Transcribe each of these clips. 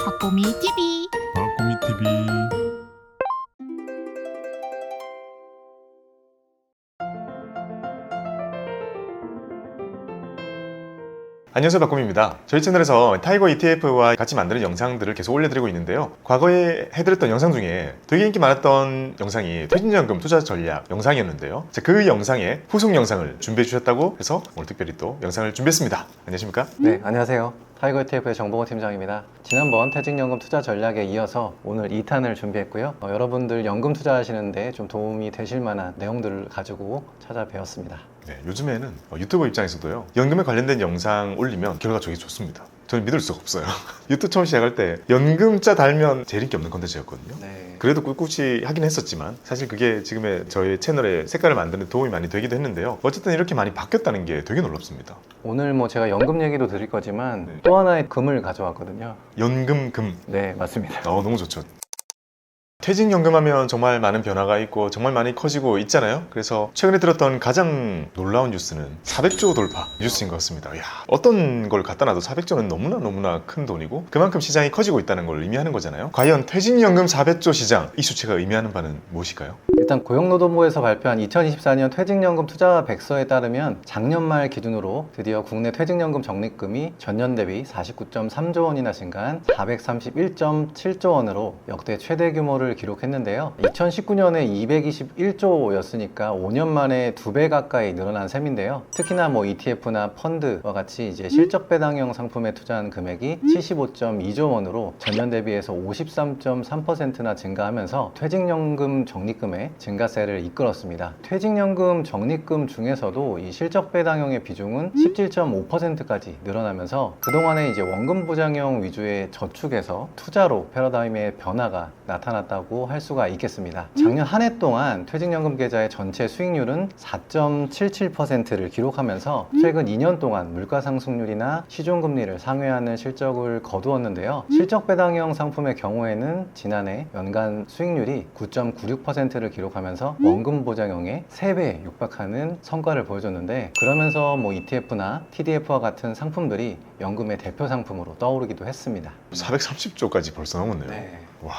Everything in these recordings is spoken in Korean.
박보미 TV. 박보미 TV. 안녕하세요, 박곰입니다. 저희 채널에서 타이거 ETF와 같이 만드는 영상들을 계속 올려드리고 있는데요. 과거에 해드렸던 영상 중에 되게 인기 많았던 영상이 퇴직연금 투자 전략 영상이었는데요. 그 영상에 후속 영상을 준비해 주셨다고 해서 오늘 특별히 또 영상을 준비했습니다. 안녕하십니까? 네, 안녕하세요. 타이거 ETF의 정보호 팀장입니다. 지난번 퇴직연금 투자 전략에 이어서 오늘 2탄을 준비했고요. 여러분들 연금 투자하시는데 좀 도움이 되실 만한 내용들을 가지고 찾아뵈었습니다. 네, 요즘에는 유튜버 입장에서도요, 연금에 관련된 영상 올리면 결과가 되게 좋습니다. 저는 믿을 수가 없어요. 유튜브 처음 시작할 때 연금자 달면 제일 인기 없는 컨텐츠였거든요. 네. 그래도 꿋꿋이 하긴 했었지만 사실 그게 지금의 저희 채널의 색깔을 만드는 데 도움이 많이 되기도 했는데요. 어쨌든 이렇게 많이 바뀌었다는 게 되게 놀랍습니다. 오늘 제가 연금 얘기도 드릴 거지만 네. 또 하나의 금을 가져왔거든요. 연금금. 네, 맞습니다. 너무 좋죠. 퇴직연금 하면 정말 많은 변화가 있고 정말 많이 커지고 있잖아요. 그래서 최근에 들었던 가장 놀라운 뉴스는 400조 돌파 뉴스인 것 같습니다. 이야, 어떤 걸 갖다 놔도 400조는 너무나 큰 돈이고 그만큼 시장이 커지고 있다는 걸 의미하는 거잖아요. 과연 퇴직연금 400조 시장, 이 수치가 의미하는 바는 무엇일까요? 일단 고용노동부에서 발표한 2024년 퇴직연금 투자 백서에 따르면 작년 말 기준으로 드디어 국내 퇴직연금 적립금이 전년 대비 49.3조 원이나 증가한 431.7조 원으로 역대 최대 규모를 기록했는데요. 2019년에 221조였으니까 5년 만에 2배 가까이 늘어난 셈인데요. 특히나 ETF나 펀드와 같이 이제 실적 배당형 상품에 투자한 금액이 75.2조 원으로 전년 대비해서 53.3%나 증가하면서 퇴직연금 적립금의 증가세를 이끌었습니다. 퇴직연금 적립금 중에서도 이 실적 배당형의 비중은 17.5%까지 늘어나면서 그동안에 이제 원금 보장형 위주의 저축에서 투자로 패러다임의 변화가 나타났다고 할 수가 있겠습니다. 작년 한 해 동안 퇴직연금 계좌의 전체 수익률은 4.77%를 기록하면서 최근 2년 동안 물가 상승률이나 시중금리를 상회하는 실적을 거두었는데요. 실적 배당형 상품의 경우에는 지난해 연간 수익률이 9.96%를 기록하면서 원금 보장형의 3배에 육박하는 성과를 보여줬는데, 그러면서 ETF나 TDF와 같은 상품들이 연금의 대표 상품으로 떠오르기도 했습니다. 430조까지 벌써 넘었네요. 네. 와.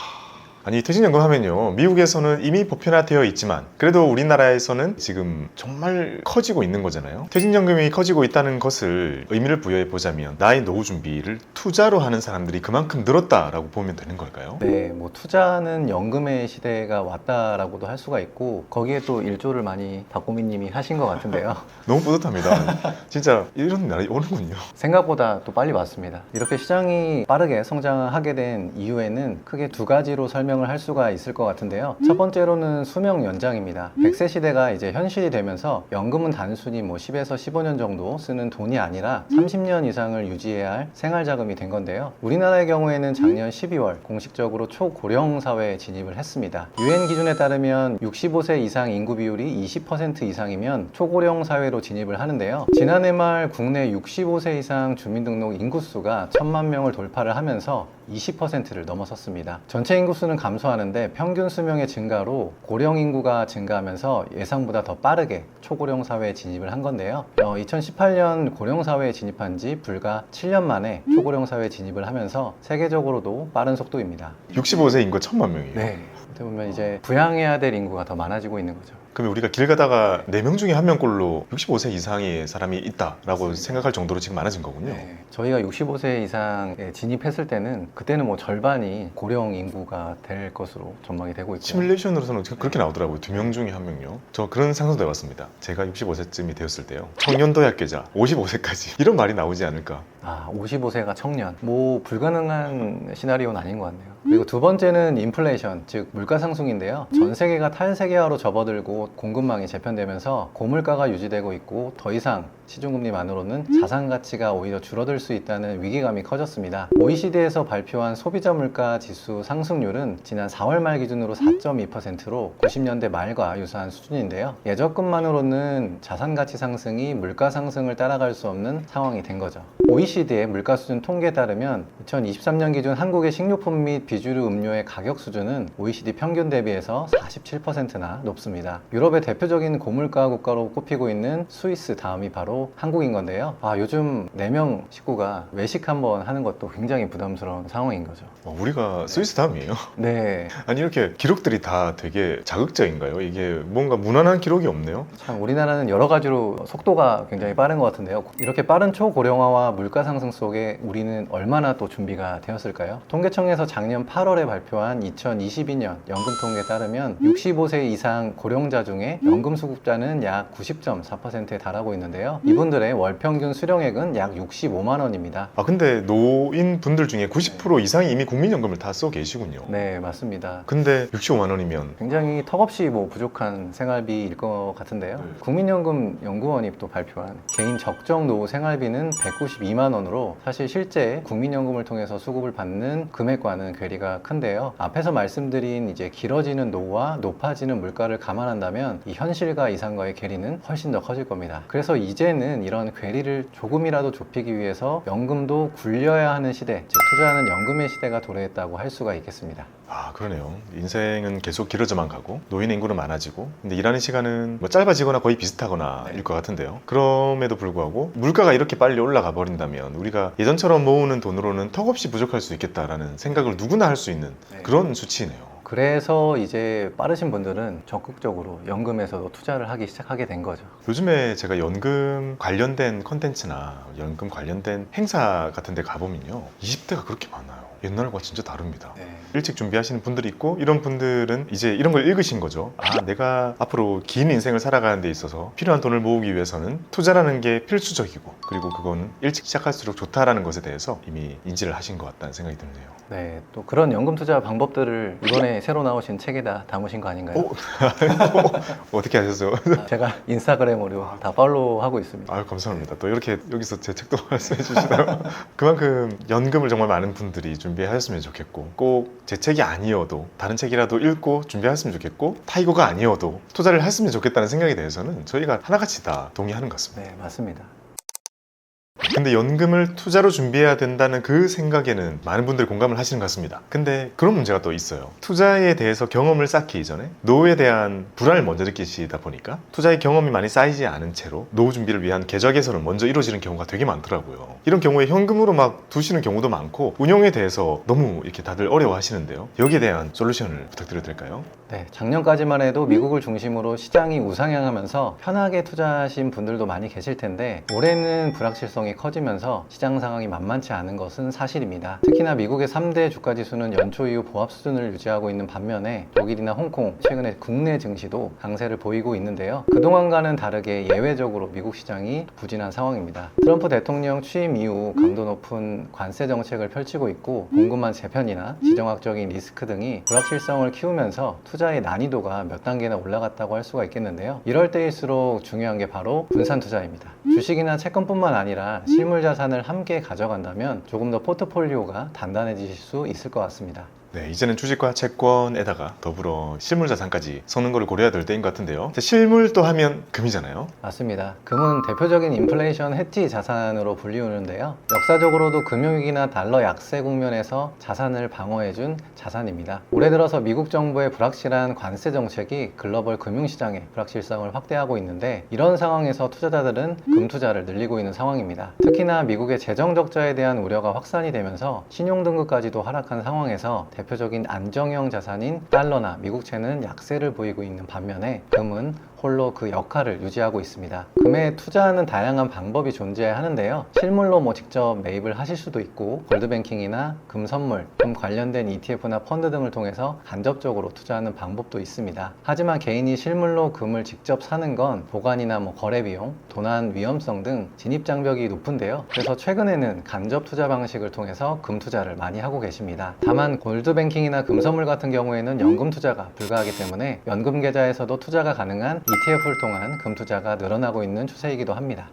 아니, 퇴직연금 하면요, 미국에서는 이미 보편화되어 있지만 그래도 우리나라에서는 지금 정말 커지고 있는 거잖아요. 퇴직연금이 커지고 있다는 것을 의미를 부여해 보자면 나의 노후 준비를 투자로 하는 사람들이 그만큼 늘었다라고 보면 되는 걸까요? 네, 투자는 연금의 시대가 왔다라고도 할 수가 있고, 거기에 또 일조를 많이 박고미님이 하신 것 같은데요. 너무 뿌듯합니다. 진짜 이런 날이 오는군요. 생각보다 또 빨리 왔습니다. 이렇게 시장이 빠르게 성장하게 된 이유에는 크게 두 가지로 설명을 할 수가 있을 것 같은데요. 첫 번째로는 수명 연장입니다. 100세 시대가 이제 현실이 되면서 연금은 단순히 10에서 15년 정도 쓰는 돈이 아니라 30년 이상을 유지해야 할 생활자금이 된 건데요. 우리나라의 경우에는 작년 12월 공식적으로 초고령 사회에 진입을 했습니다. 유엔 기준에 따르면 65세 이상 인구 비율이 20% 이상이면 초고령 사회로 진입을 하는데요. 지난해 말 국내 65세 이상 주민등록 인구수가 1000만 명을 돌파를 하면서 20%를 넘어섰습니다. 전체 인구수는 감소하는데 평균 수명의 증가로 고령 인구가 증가하면서 예상보다 더 빠르게 초고령 사회에 진입을 한 건데요. 2018년 고령 사회에 진입한 지 불과 7년 만에 초고령 사회에 진입을 하면서 세계적으로도 빠른 속도입니다. 65세 인구 1000만 명이에요. 네. 어떻게 보면 이제 부양해야 될 인구가 더 많아지고 있는 거죠. 그러면 우리가 길 가다가 4명 중에 1명꼴로 65세 이상의 사람이 있다라고 생각할 정도로 지금 많아진 거군요. 네. 저희가 65세 이상에 진입했을 때는 그때는 절반이 고령 인구가 될 것으로 전망이 되고 있고요. 시뮬레이션으로서는 그렇게 나오더라고요. 2명 중에 1명요. 저 그런 상상도 해봤습니다. 제가 65세쯤이 되었을 때요, 청년도약 계좌 55세까지 이런 말이 나오지 않을까. 55세가 청년. 불가능한 시나리오는 아닌 것 같네요. 그리고 두 번째는 인플레이션, 즉 물가 상승인데요. 전 세계가 탈세계화로 접어들고 공급망이 재편되면서 고물가가 유지되고 있고 더 이상 시중금리만으로는 자산 가치가 오히려 줄어들 수 있다는 위기감이 커졌습니다. OECD에서 발표한 소비자 물가 지수 상승률은 지난 4월 말 기준으로 4.2%로 90년대 말과 유사한 수준인데요. 예적금만으로는 자산 가치 상승이 물가 상승을 따라갈 수 없는 상황이 된 거죠. OECD OECD의 물가 수준 통계에 따르면 2023년 기준 한국의 식료품 및 비주류 음료의 가격 수준은 OECD 평균 대비해서 47%나 높습니다. 유럽의 대표적인 고물가 국가로 꼽히고 있는 스위스 다음이 바로 한국인 건데요. 요즘 4명 식구가 외식 한번 하는 것도 굉장히 부담스러운 상황인 거죠. 우리가 스위스 다음이에요? 네, 아니 이렇게 기록들이 다 되게 자극적인가요? 이게 뭔가 무난한 기록이 없네요? 참 우리나라는 여러 가지로 속도가 굉장히 빠른 것 같은데요. 이렇게 빠른 초고령화와 물가 상승 속에 우리는 얼마나 또 준비가 되었을까요? 통계청에서 작년 8월에 발표한 2022년 연금 통계에 따르면 65세 이상 고령자 중에 연금 수급자는 약 90.4%에 달하고 있는데요. 이분들의 월 평균 수령액은 약 65만 원입니다. 근데 노인분들 중에 90% 이상이 이미 국민연금을 다 써 계시군요. 네, 맞습니다. 근데 65만 원이면 굉장히 턱없이 부족한 생활비일 것 같은데요. 국민연금 연구원이 또 발표한 개인 적정 노후 생활비는 192만 원으로 사실 실제 국민연금을 통해서 수급을 받는 금액과는 괴리가 큰데요. 앞에서 말씀드린 이제 길어지는 노후와 높아지는 물가를 감안한다면 이 현실과 이상과의 괴리는 훨씬 더 커질 겁니다. 그래서 이제는 이런 괴리를 조금이라도 좁히기 위해서 연금도 굴려야 하는 시대, 즉 투자하는 연금의 시대가 도래했다고 할 수가 있겠습니다. 그러네요. 인생은 계속 길어져만 가고 노인 인구는 많아지고 근데 일하는 시간은 뭐 짧아지거나 거의 비슷하거나 일 것 같은데요. 그럼에도 불구하고 물가가 이렇게 빨리 올라가 버린다면 우리가 예전처럼 모으는 돈으로는 턱없이 부족할 수 있겠다라는 생각을 누구나 할 수 있는 그런 수치네요. 그래서 이제 빠르신 분들은 적극적으로 연금에서도 투자를 하기 시작하게 된 거죠. 요즘에 제가 연금 관련된 컨텐츠나 연금 관련된 행사 같은 데 가보면요 20대가 그렇게 많아요. 옛날과 진짜 다릅니다. 일찍 준비하시는 분들이 있고 이런 분들은 이제 이런 걸 읽으신 거죠. 내가 앞으로 긴 인생을 살아가는 데 있어서 필요한 돈을 모으기 위해서는 투자라는 게 필수적이고 그리고 그거는 일찍 시작할수록 좋다라는 것에 대해서 이미 인지를 하신 것 같다는 생각이 드네요. 네, 또 그런 연금 투자 방법들을 이번에 새로 나오신 책에다 담으신 거 아닌가요? 어떻게 하셨어요? 제가 인스타그램으로 다 팔로우하고 있습니다. 감사합니다. 또 이렇게 여기서 제 책도 말씀해 주시나요? 그만큼 연금을 정말 많은 분들이 준비하셨으면 좋겠고 꼭 제 책이 아니어도 다른 책이라도 읽고 준비하셨으면 좋겠고 타이거가 아니어도 투자를 했으면 좋겠다는 생각에 대해서는 저희가 하나같이 다 동의하는 것 같습니다. 네, 맞습니다. 근데 연금을 투자로 준비해야 된다는 그 생각에는 많은 분들이 공감을 하시는 것 같습니다. 근데 그런 문제가 또 있어요. 투자에 대해서 경험을 쌓기 이전에 노후에 대한 불안을 먼저 느끼시다 보니까 투자의 경험이 많이 쌓이지 않은 채로 노후 준비를 위한 계좌 개설은 먼저 이루어지는 경우가 되게 많더라고요. 이런 경우에 현금으로 막 두시는 경우도 많고 운용에 대해서 너무 이렇게 다들 어려워하시는데요. 여기에 대한 솔루션을 부탁드려도 될까요? 네, 작년까지만 해도 미국을 중심으로 시장이 우상향하면서 편하게 투자하신 분들도 많이 계실 텐데 올해는 불확실성이 커지면서 시장 상황이 만만치 않은 것은 사실입니다. 특히나 미국의 3대 주가 지수는 연초 이후 보합 수준을 유지하고 있는 반면에 독일이나 홍콩, 최근에 국내 증시도 강세를 보이고 있는데요. 그동안과는 다르게 예외적으로 미국 시장이 부진한 상황입니다. 트럼프 대통령 취임 이후 강도 높은 관세 정책을 펼치고 있고 공급망 재편이나 지정학적인 리스크 등이 불확실성을 키우면서 투자의 난이도가 몇 단계나 올라갔다고 할 수가 있겠는데요. 이럴 때일수록 중요한 게 바로 분산 투자입니다. 주식이나 채권뿐만 아니라 실물 자산을 함께 가져간다면 조금 더 포트폴리오가 단단해지실 수 있을 것 같습니다. 네, 이제는 주식과 채권에다가 더불어 실물 자산까지 섞는 걸 고려해야 될 때인 것 같은데요. 실물 또 하면 금이잖아요. 맞습니다. 금은 대표적인 인플레이션 해지 자산으로 불리우는데요. 역사적으로도 금융위기나 달러 약세 국면에서 자산을 방어해준 자산입니다. 올해 들어서 미국 정부의 불확실한 관세 정책이 글로벌 금융시장의 불확실성을 확대하고 있는데 이런 상황에서 투자자들은 금 투자를 늘리고 있는 상황입니다. 특히나 미국의 재정 적자에 대한 우려가 확산이 되면서 신용등급까지도 하락한 상황에서 대표적인 안정형 자산인 달러나 미국채는 약세를 보이고 있는 반면에 금은 홀로 그 역할을 유지하고 있습니다. 금에 투자하는 다양한 방법이 존재하는데요. 실물로 직접 매입을 하실 수도 있고 골드뱅킹이나 금 선물, 금 관련된 ETF나 펀드 등을 통해서 간접적으로 투자하는 방법도 있습니다. 하지만 개인이 실물로 금을 직접 사는 건 보관이나 거래 비용, 도난 위험성 등 진입 장벽이 높은데요. 그래서 최근에는 간접 투자 방식을 통해서 금 투자를 많이 하고 계십니다. 다만 골드뱅킹이나 금 선물 같은 경우에는 연금 투자가 불가하기 때문에 연금 계좌에서도 투자가 가능한 ETF를 통한 금 투자가 늘어나고 있는 추세이기도 합니다.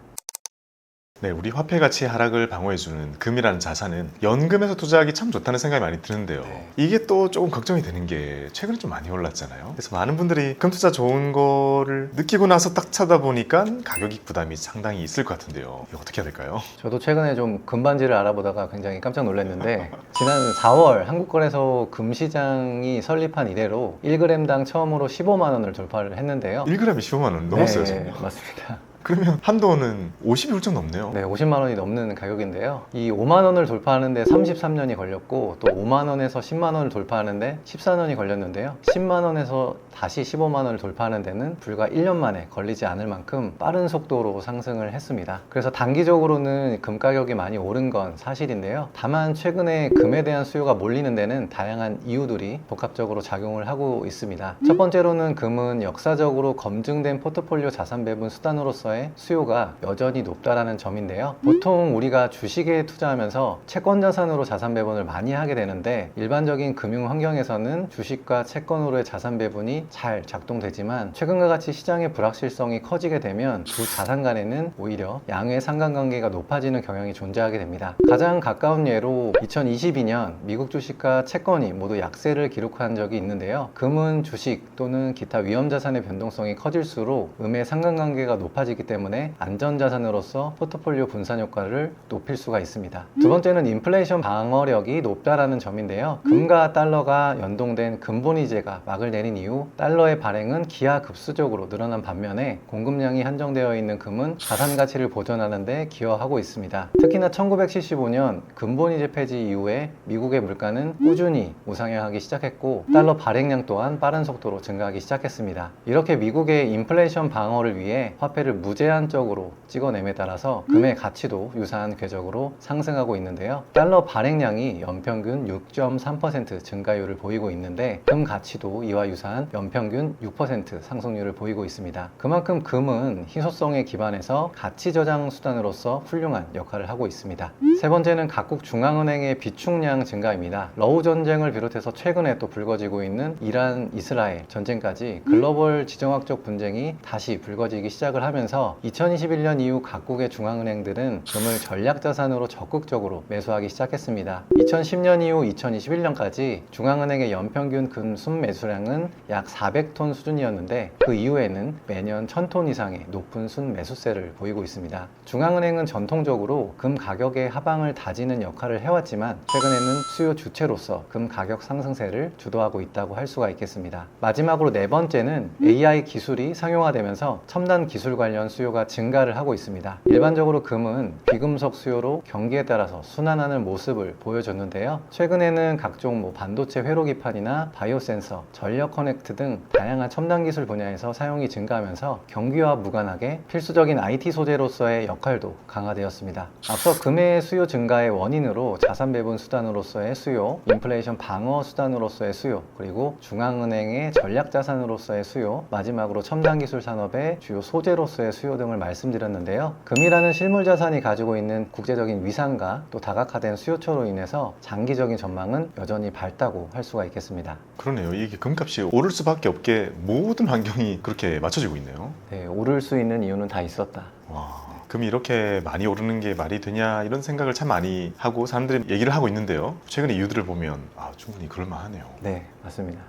네, 우리 화폐 가치 하락을 방어해주는 금이라는 자산은 연금에서 투자하기 참 좋다는 생각이 많이 드는데요. 네. 이게 또 조금 걱정이 되는 게 최근에 좀 많이 올랐잖아요. 그래서 많은 분들이 금 투자 좋은 거를 느끼고 나서 딱 찾아보니까 가격이 부담이 상당히 있을 것 같은데요. 이거 어떻게 해야 될까요? 저도 최근에 좀 금반지를 알아보다가 굉장히 깜짝 놀랐는데 지난 4월 한국거래소 금시장이 설립한 이래로 1g당 처음으로 15만 원을 돌파를 했는데요. 1g이 15만 원 넘었어요, 네, 지금. 맞습니다. 그러면 한도는 50이 훌쩍 넘네요. 네, 50만 원이 넘는 가격인데요. 이 5만 원을 돌파하는데 33년이 걸렸고 또 5만 원에서 10만 원을 돌파하는데 14년이 걸렸는데요. 10만 원에서 다시 15만 원을 돌파하는 데는 불과 1년 만에 걸리지 않을 만큼 빠른 속도로 상승을 했습니다. 그래서 단기적으로는 금 가격이 많이 오른 건 사실인데요. 다만 최근에 금에 대한 수요가 몰리는 데는 다양한 이유들이 복합적으로 작용을 하고 있습니다. 첫 번째로는 금은 역사적으로 검증된 포트폴리오 자산 배분 수단으로서의 수요가 여전히 높다라는 점인데요. 보통 우리가 주식에 투자하면서 채권 자산으로 자산 배분을 많이 하게 되는데 일반적인 금융 환경에서는 주식과 채권으로의 자산 배분이 잘 작동되지만 최근과 같이 시장의 불확실성이 커지게 되면 두 자산 간에는 오히려 양의 상관관계가 높아지는 경향이 존재하게 됩니다. 가장 가까운 예로 2022년 미국 주식과 채권이 모두 약세를 기록한 적이 있는데요. 금은 주식 또는 기타 위험자산의 변동성이 커질수록 음의 상관관계가 높아지기 때문에 안전자산으로서 포트폴리오 분산 효과를 높일 수가 있습니다. 두 번째는 인플레이션 방어력이 높다라는 점인데요. 금과 달러가 연동된 근본이제가 막을 내린 이후 달러의 발행은 기하급수적으로 늘어난 반면에 공급량이 한정되어 있는 금은 자산 가치를 보존하는 데 기여하고 있습니다. 특히나 1975년 근본이제 폐지 이후에 미국의 물가는 꾸준히 우상향하기 시작했고 달러 발행량 또한 빠른 속도로 증가하기 시작했습니다. 이렇게 미국의 인플레이션 방어를 위해 화폐를 무제한적으로 찍어냄에 따라서 금의 가치도 유사한 궤적으로 상승하고 있는데요. 달러 발행량이 연평균 6.3% 증가율을 보이고 있는데 금 가치도 이와 유사한 연평균 6% 상승률을 보이고 있습니다. 그만큼 금은 희소성에 기반해서 가치 저장 수단으로서 훌륭한 역할을 하고 있습니다. 세 번째는 각국 중앙은행의 비축량 증가입니다. 러우 전쟁을 비롯해서 최근에 또 불거지고 있는 이란, 이스라엘 전쟁까지 글로벌 지정학적 분쟁이 다시 불거지기 시작을 하면서 2021년 이후 각국의 중앙은행들은 금을 전략자산으로 적극적으로 매수하기 시작했습니다. 2010년 이후 2021년까지 중앙은행의 연평균 금 순매수량은 약 400톤 수준이었는데 그 이후에는 매년 1000톤 이상의 높은 순매수세를 보이고 있습니다. 중앙은행은 전통적으로 금 가격의 하방을 다지는 역할을 해왔지만 최근에는 수요 주체로서 금 가격 상승세를 주도하고 있다고 할 수가 있겠습니다. 마지막으로 네 번째는 AI 기술이 상용화되면서 첨단 기술 관련 수요가 증가를 하고 있습니다. 일반적으로 금은 비금속 수요로 경기에 따라서 순환하는 모습을 보여줬는데요. 최근에는 각종 반도체 회로기판이나 바이오 센서, 전력 커넥트 등 다양한 첨단 기술 분야에서 사용이 증가하면서 경기와 무관하게 필수적인 IT 소재로서의 역할도 강화되었습니다. 앞서 금의 수요 증가의 원인으로 자산 배분 수단으로서의 수요, 인플레이션 방어 수단으로서의 수요, 그리고 중앙은행의 전략 자산으로서의 수요, 마지막으로 첨단 기술 산업의 주요 소재로서의 수요 등을 말씀드렸는데요. 금이라는 실물 자산이 가지고 있는 국제적인 위상과 또 다각화된 수요처로 인해서 장기적인 전망은 여전히 밝다고 할 수가 있겠습니다. 그러네요. 이게 금값이 오를 수밖에 없게 모든 환경이 그렇게 맞춰지고 있네요. 네, 오를 수 있는 이유는 다 있었다. 와, 금이 이렇게 많이 오르는 게 말이 되냐 이런 생각을 참 많이 하고 사람들이 얘기를 하고 있는데요. 최근에 이유들을 보면 충분히 그럴만하네요. 네, 맞습니다.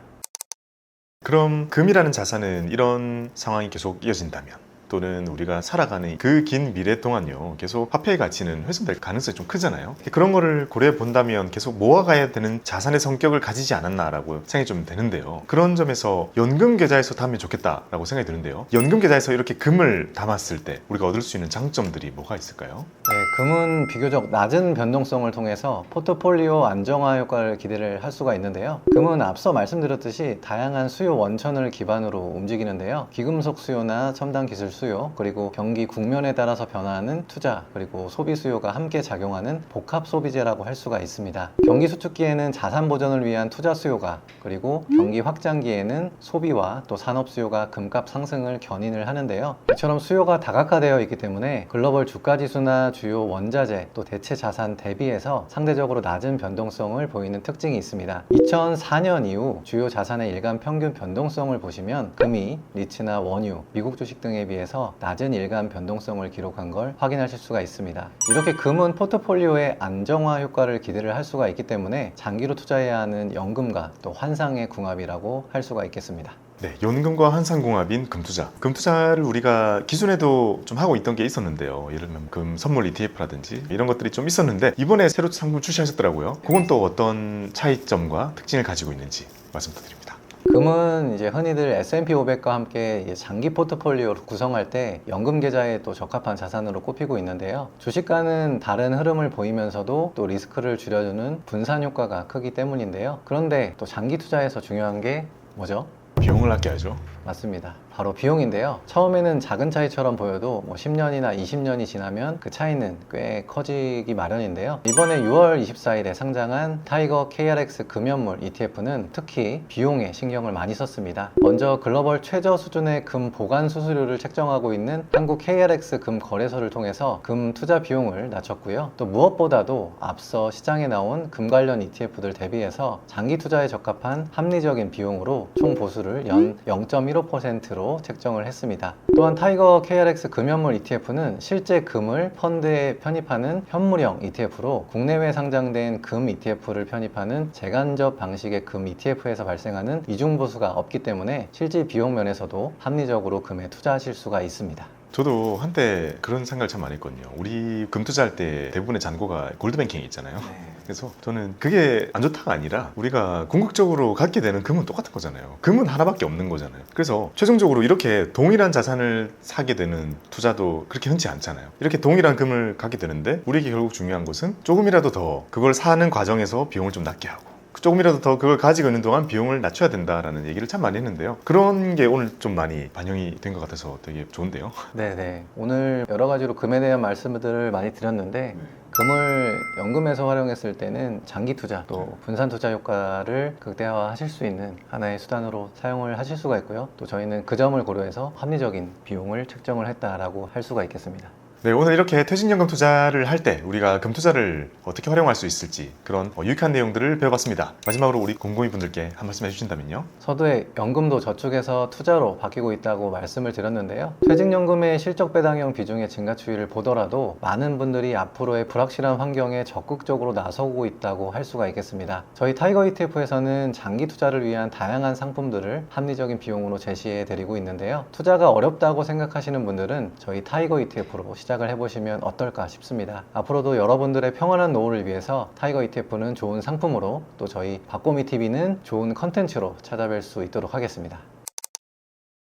그럼 금이라는 자산은 이런 상황이 계속 이어진다면 또는 우리가 살아가는 그 긴 미래 동안요 계속 화폐의 가치는 훼손될 가능성이 좀 크잖아요. 그런 거를 고려해 본다면 계속 모아가야 되는 자산의 성격을 가지지 않았나라고 생각이 좀 되는데요. 그런 점에서 연금 계좌에서 담으면 좋겠다라고 생각이 드는데요. 연금 계좌에서 이렇게 금을 담았을 때 우리가 얻을 수 있는 장점들이 뭐가 있을까요? 네, 금은 비교적 낮은 변동성을 통해서 포트폴리오 안정화 효과를 기대를 할 수가 있는데요. 금은 앞서 말씀드렸듯이 다양한 수요 원천을 기반으로 움직이는데요. 비금속 수요나 첨단 기술 수요, 그리고 경기 국면에 따라서 변화하는 투자, 그리고 소비 수요가 함께 작용하는 복합 소비재라고 할 수가 있습니다. 경기 수축기에는 자산 보전을 위한 투자 수요가, 그리고 경기 확장기에는 소비와 또 산업 수요가 금값 상승을 견인을 하는데요. 이처럼 수요가 다각화되어 있기 때문에 글로벌 주가 지수나 주요 원자재 또 대체 자산 대비해서 상대적으로 낮은 변동성을 보이는 특징이 있습니다. 2004년 이후 주요 자산의 일간 평균 변동성을 보시면 금이 리츠나 원유, 미국 주식 등에 비해서 비해서 낮은 일간 변동성을 기록한 걸 확인하실 수가 있습니다. 이렇게 금은 포트폴리오의 안정화 효과를 기대를 할 수가 있기 때문에 장기로 투자해야 하는 연금과 또 환상의 궁합이라고 할 수가 있겠습니다. 네, 연금과 환상궁합인 금투자. 금투자를 우리가 기존에도 좀 하고 있던 게 있었는데요. 예를 들면 금 선물 ETF라든지 이런 것들이 좀 있었는데 이번에 새로 상품 출시하셨더라고요. 그건 또 어떤 차이점과 특징을 가지고 있는지 말씀 부탁드립니다. 금은 이제 흔히들 S&P 500과 함께 장기 포트폴리오를 구성할 때 연금 계좌에 또 적합한 자산으로 꼽히고 있는데요. 주식과는 다른 흐름을 보이면서도 또 리스크를 줄여주는 분산 효과가 크기 때문인데요. 그런데 또 장기 투자에서 중요한 게 뭐죠? 비용을 아껴야죠. 맞습니다. 바로 비용인데요. 처음에는 작은 차이처럼 보여도 10년이나 20년이 지나면 그 차이는 꽤 커지기 마련인데요. 이번에 6월 24일에 상장한 타이거 KRX 금연물 ETF는 특히 비용에 신경을 많이 썼습니다. 먼저 글로벌 최저 수준의 금 보관 수수료를 책정하고 있는 한국 KRX 금 거래소를 통해서 금 투자 비용을 낮췄고요. 또 무엇보다도 앞서 시장에 나온 금 관련 ETF들 대비해서 장기 투자에 적합한 합리적인 비용으로 총 보수를 연 0.15%로 책정을 했습니다. 또한 타이거 KRX 금연물 ETF는 실제 금을 펀드에 편입하는 현물형 ETF로 국내외 상장된 금 ETF를 편입하는 재간접 방식의 금 ETF에서 발생하는 이중보수가 없기 때문에 실질 비용 면에서도 합리적으로 금에 투자하실 수가 있습니다. 저도 한때 그런 생각을 참 많이 했거든요. 우리 금 투자할 때 대부분의 잔고가 골드뱅킹이 있잖아요. 그래서 저는 그게 안 좋다가 아니라 우리가 궁극적으로 갖게 되는 금은 똑같은 거잖아요. 금은 하나밖에 없는 거잖아요. 그래서 최종적으로 이렇게 동일한 자산을 사게 되는 투자도 그렇게 흔치 않잖아요. 이렇게 동일한 금을 갖게 되는데 우리에게 결국 중요한 것은 조금이라도 더 그걸 사는 과정에서 비용을 좀 낮게 하고 조금이라도 더 그걸 가지고 있는 동안 비용을 낮춰야 된다라는 얘기를 참 많이 했는데요. 그런 게 오늘 좀 많이 반영이 된 것 같아서 되게 좋은데요. 네네. 오늘 여러 가지로 금에 대한 말씀들을 많이 드렸는데 금을 연금에서 활용했을 때는 장기 투자 또 분산 투자 효과를 극대화하실 수 있는 하나의 수단으로 사용을 하실 수가 있고요. 또 저희는 그 점을 고려해서 합리적인 비용을 책정을 했다라고 할 수가 있겠습니다. 네, 오늘 이렇게 퇴직연금 투자를 할 때 우리가 금 투자를 어떻게 활용할 수 있을지 그런 유익한 내용들을 배워봤습니다. 마지막으로 우리 공공인 분들께 한 말씀 해주신다면요. 서두에 연금도 저축에서 투자로 바뀌고 있다고 말씀을 드렸는데요. 퇴직연금의 실적 배당형 비중의 증가 추이를 보더라도 많은 분들이 앞으로의 불확실한 환경에 적극적으로 나서고 있다고 할 수가 있겠습니다. 저희 타이거 ETF에서는 장기 투자를 위한 다양한 상품들을 합리적인 비용으로 제시해 드리고 있는데요. 투자가 어렵다고 생각하시는 분들은 저희 타이거 ETF로 시작을 해보시면 어떨까 싶습니다. 앞으로도 여러분들의 평안한 노후를 위해서 타이거 ETF는 좋은 상품으로 또 저희 박고미TV는 좋은 컨텐츠로 찾아뵐 수 있도록 하겠습니다.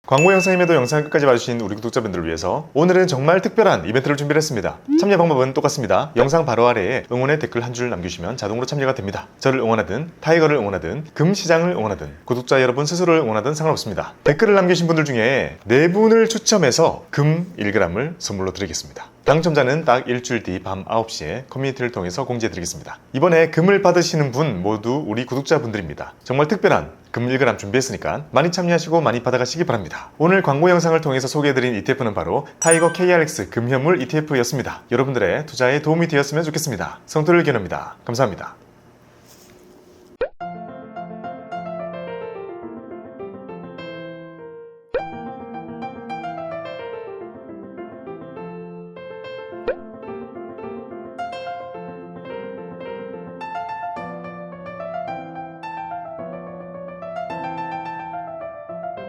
광고 영상임에도 영상 끝까지 봐주신 우리 구독자분들을 위해서 오늘은 정말 특별한 이벤트를 준비를 했습니다. 참여 방법은 똑같습니다. 영상 바로 아래에 응원의 댓글 한 줄 남겨주시면 자동으로 참여가 됩니다. 저를 응원하든 타이거를 응원하든 금시장을 응원하든 구독자 여러분 스스로를 응원하든 상관없습니다. 댓글을 남기신 분들 중에 4분을 추첨해서 금 1g을 선물로 드리겠습니다. 당첨자는 딱 일주일 뒤 밤 9시에 커뮤니티를 통해서 공지해드리겠습니다. 이번에 금을 받으시는 분 모두 우리 구독자분들입니다. 정말 특별한 금 1g 준비했으니까 많이 참여하시고 많이 받아가시기 바랍니다. 오늘 광고 영상을 통해서 소개해드린 ETF는 바로 타이거 KRX 금현물 ETF였습니다. 여러분들의 투자에 도움이 되었으면 좋겠습니다. 성토를 기원합니다. 감사합니다.